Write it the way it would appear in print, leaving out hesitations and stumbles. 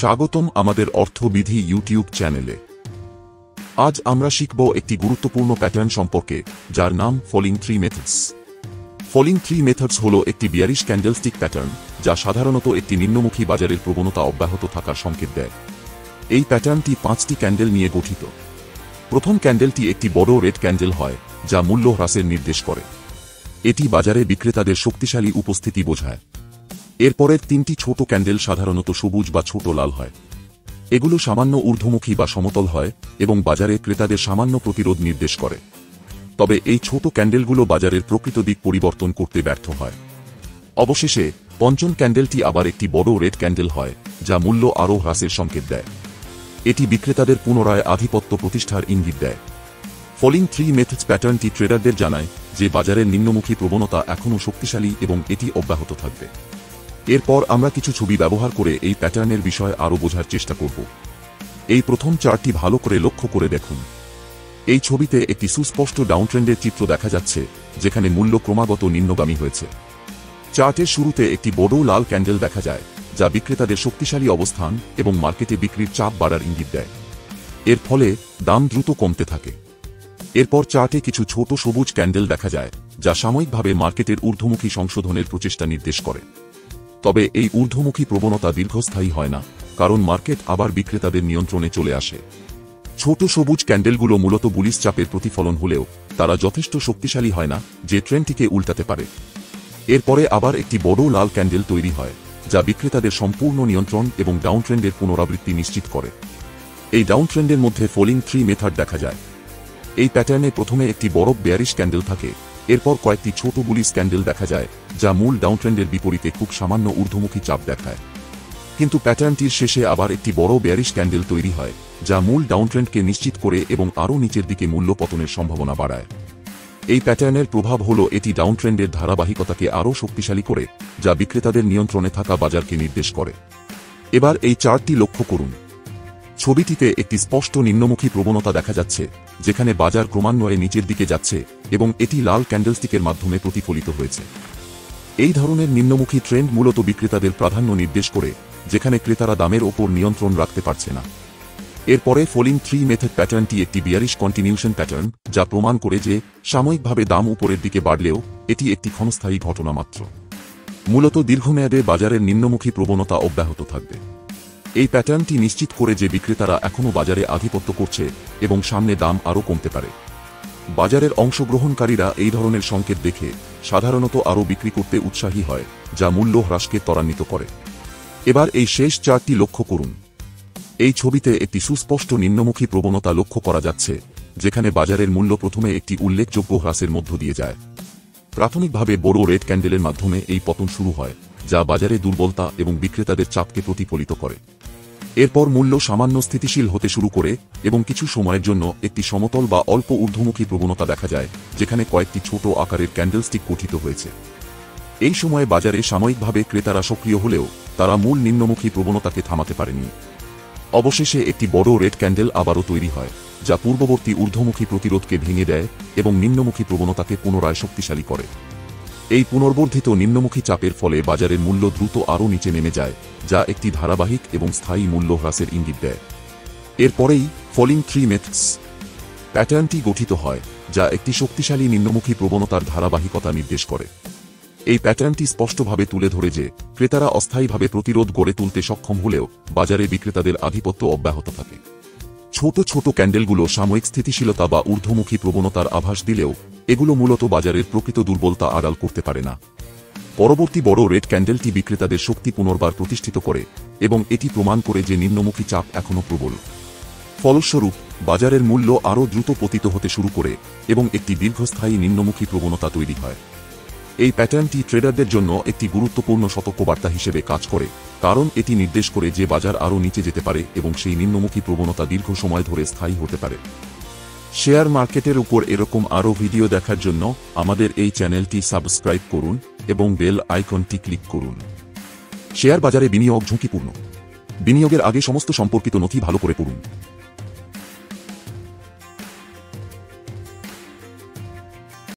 স্বাগতম আমাদের অর্থবিধি ইউটিউব চ্যানেলে। আজ আমরা শিখব একটি গুরুত্বপূর্ণ প্যাটার্ন সম্পর্কে, যার নাম falling three methods. Falling three methods হল একটি বিয়ারিশ ক্যান্ডেলস্টিক প্যাটার্ন, যা সাধারণত একটি নিম্নমুখী বাজারের প্রবণতা অব্যাহত থাকার সংকেত দেয়। এই প্যাটার্নটি 5টি ক্যান্ডেল নিয়ে গঠিত। প্রথম ক্যান্ডেলটি একটি বড় রেড ক্যান্ডেল হয়, যা মূল্য হ্রাসের নির্দেশ করে। এটি বাজারে বিক্রেতাদের শক্তিশালী উপস্থিতি বোঝায়। এরপরের 3টি ছোট ক্যান্ডেল সাধারণত সবুজ বা ছোট লাল হয়। এগুলো সামান্য ঊর্ধ্বমুখী বা সমতল হয় এবং বাজারে ক্রেতাদের সামান্য প্রতিরোধ নির্দেশ করে। তবে এই ছোট ক্যান্ডেলগুলো বাজারের প্রকৃত দিক পরিবর্তন করতে ব্যর্থ হয়। অবশেষে পঞ্চম ক্যান্ডেলটি আবার একটি বড় রেড ক্যান্ডেল হয়, যা মূল্য আরও হ্রাসের সংকেত দেয়। এটি বিক্রেতাদের পুনরায় আধিপত্য প্রতিষ্ঠার ইঙ্গিত দেয়। ফলিং থ্রি মেথডস প্যাটার্নটি ট্রেডারদের জানায় যে বাজারের নিম্নমুখী প্রবণতা এখনও শক্তিশালী এবং এটি অব্যাহত থাকবে। এরপর আমরা কিছু ছবি ব্যবহার করে এই প্যাটার্নের বিষয়ে আরও বোঝার চেষ্টা করব। এই প্রথম চার্টটি ভালো করে লক্ষ্য করে দেখুন। এই ছবিতে একটি সুস্পষ্ট ডাউনট্রেন্ডের চিত্র দেখা যাচ্ছে, যেখানে মূল্য ক্রমাগত নিম্নগামী হয়েছে। চার্টের শুরুতে একটি বড় লাল ক্যান্ডেল দেখা যায়, যা বিক্রেতাদের শক্তিশালী অবস্থান এবং মার্কেটে বিক্রির চাপ বাড়ার ইঙ্গিত দেয়। এর ফলে দাম দ্রুত কমতে থাকে। এরপর চার্টে কিছু ছোট সবুজ ক্যান্ডেল দেখা যায়, যা সাময়িকভাবে মার্কেটের ঊর্ধ্বমুখী সংশোধনের প্রচেষ্টা নির্দেশ করে। তবে এই ঊর্ধ্বমুখী প্রবণতা দীর্ঘস্থায়ী হয় না, কারণ মার্কেট আবার বিক্রেতাদের নিয়ন্ত্রণে চলে আসে। ছোট সবুজ ক্যান্ডেলগুলো মূলত বুলিশ চাপের প্রতিফলন হলেও তারা যথেষ্ট শক্তিশালী হয় না যে ট্রেন্ডটিকে উল্টাতে পারে। এরপরে আবার একটি বড় লাল ক্যান্ডেল তৈরি হয়, যা বিক্রেতাদের সম্পূর্ণ নিয়ন্ত্রণ এবং ডাউনট্রেন্ডের পুনরাবৃত্তি নিশ্চিত করে। এই ডাউনট্রেন্ডের মধ্যে ফলিং থ্রি মেথড দেখা যায়। এই প্যাটার্নে প্রথমে একটি বড় বেয়ারিশ ক্যান্ডেল থাকে, এরপর কয়েকটি ছোট বুলিশ ক্যান্ডেল দেখা যায়, যা মূল ডাউনট্রেন্ডের বিপরীতে খুব সামান্য ঊর্ধ্বমুখী চাপ দেখায়। কিন্তু প্যাটার্নটির শেষে আবার একটি বড় বেয়ারিশ ক্যান্ডেল তৈরি হয়, যা মূল ডাউনট্রেন্ডকে নিশ্চিত করে এবং আরও নিচের দিকে মূল্য পতনের সম্ভাবনা বাড়ায়। এই প্যাটার্নের প্রভাব হল এটি ডাউনট্রেন্ডের ধারাবাহিকতাকে আরও শক্তিশালী করে, যা বিক্রেতাদের নিয়ন্ত্রণে থাকা বাজারকে নির্দেশ করে। এবার এই চার্টটি লক্ষ্য করুন। ছবিটিতে একটি স্পষ্ট নিম্নমুখী প্রবণতা দেখা যাচ্ছে, যেখানে বাজার ক্রমান্বয়ে নিচের দিকে যাচ্ছে এবং এটি লাল ক্যান্ডেলস্টিকের মাধ্যমে প্রতিফলিত হয়েছে। এই ধরনের নিম্নমুখী ট্রেন্ড মূলত বিক্রেতাদের প্রাধান্য নির্দেশ করে, যেখানে ক্রেতারা দামের ওপর নিয়ন্ত্রণ রাখতে পারছে না। এরপরে ফলিং থ্রি মেথড প্যাটার্নটি একটি বিয়ারিশ কন্টিনিউশন প্যাটার্ন, যা প্রমাণ করে যে সাময়িকভাবে দাম উপরের দিকে বাড়লেও এটি একটি ক্ষণস্থায়ী ঘটনা মাত্র। মূলত দীর্ঘমেয়াদে বাজারের নিম্নমুখী প্রবণতা অব্যাহত থাকবে। এই প্যাটার্নটি নিশ্চিত করে যে বিক্রেতারা এখনও বাজারে আধিপত্য করছে এবং সামনে দাম আরও কমতে পারে। বাজারের অংশগ্রহণকারীরা এই ধরনের সংকেত দেখে সাধারণত আরও বিক্রি করতে উৎসাহী হয়, যা মূল্য হ্রাসকে ত্বরান্বিত করে। এবার এই শেষ চার্টটি লক্ষ্য করুন। এই ছবিতে একটি সুস্পষ্ট নিম্নমুখী প্রবণতা লক্ষ্য করা যাচ্ছে, যেখানে বাজারের মূল্য প্রথমে একটি উল্লেখযোগ্য হ্রাসের মধ্য দিয়ে যায়। প্রাথমিকভাবে বড় রেড ক্যান্ডেলের মাধ্যমে এই পতন শুরু হয়, যা বাজারে দুর্বলতা এবং বিক্রেতাদের চাপকে প্রতিফলিত করে। এরপর মূল্য সামান্য স্থিতিশীল হতে শুরু করে এবং কিছু সময়ের জন্য একটি সমতল বা অল্প ঊর্ধ্বমুখী প্রবণতা দেখা যায়, যেখানে কয়েকটি ছোট আকারের ক্যান্ডেলস্টিক গঠিত হয়েছে। এই সময়ে বাজারে সাময়িকভাবে ক্রেতারা সক্রিয় হলেও তারা মূল নিম্নমুখী প্রবণতাকে থামাতে পারেনি। অবশেষে একটি বড় রেড ক্যান্ডেল আবারও তৈরি হয়, যা পূর্ববর্তী ঊর্ধ্বমুখী প্রতিরোধকে ভেঙে দেয় এবং নিম্নমুখী প্রবণতাকে পুনরায় শক্তিশালী করে। এই পুনর্বর্ধিত নিম্নমুখী চাপের ফলে বাজারের মূল্য দ্রুত আরও নিচে নেমে যায়, যা একটি ধারাবাহিক এবং স্থায়ী মূল্য হ্রাসের ইঙ্গিত দেয়। এরপরেই ফলিং থ্রি মেথডস প্যাটার্নটি গঠিত হয়, যা একটি শক্তিশালী নিম্নমুখী প্রবণতার ধারাবাহিকতা নির্দেশ করে। এই প্যাটার্নটি স্পষ্টভাবে তুলে ধরে যে ক্রেতারা অস্থায়ীভাবে প্রতিরোধ গড়ে তুলতে সক্ষম হলেও বাজারে বিক্রেতাদের আধিপত্য অব্যাহত থাকে। ছোট ছোট ক্যান্ডেলগুলো সাময়িক স্থিতিশীলতা বা ঊর্ধ্বমুখী প্রবণতার আভাস দিলেও এগুলো মূলত বাজারের প্রকৃত দুর্বলতা আড়াল করতে পারে না। পরবর্তী বড় রেড ক্যান্ডেলটি বিক্রেতাদের শক্তি পুনর্বার প্রতিষ্ঠিত করে এবং এটি প্রমাণ করে যে নিম্নমুখী চাপ এখনও প্রবল। ফলস্বরূপ বাজারের মূল্য আরও দ্রুত পতিত হতে শুরু করে এবং একটি দীর্ঘস্থায়ী নিম্নমুখী প্রবণতা তৈরি হয়। এই প্যাটার্নটি ট্রেডারদের জন্য একটি গুরুত্বপূর্ণ সতর্কবার্তা হিসেবে কাজ করে, কারণ এটি নির্দেশ করে যে বাজার আরও নিচে যেতে পারে এবং সেই নিম্নমুখী প্রবণতা দীর্ঘ সময় ধরে স্থায়ী হতে পারে। শেয়ার মার্কেটের উপর এরকম আরও ভিডিও দেখার জন্য আমাদের এই চ্যানেলটি সাবস্ক্রাইব করুন এবং বেল আইকনটি ক্লিক করুন। শেয়ার বাজারে বিনিয়োগ ঝুঁকিপূর্ণ। বিনিয়োগের আগে সমস্ত সম্পর্কিত নথি ভালো করে পড়ুন।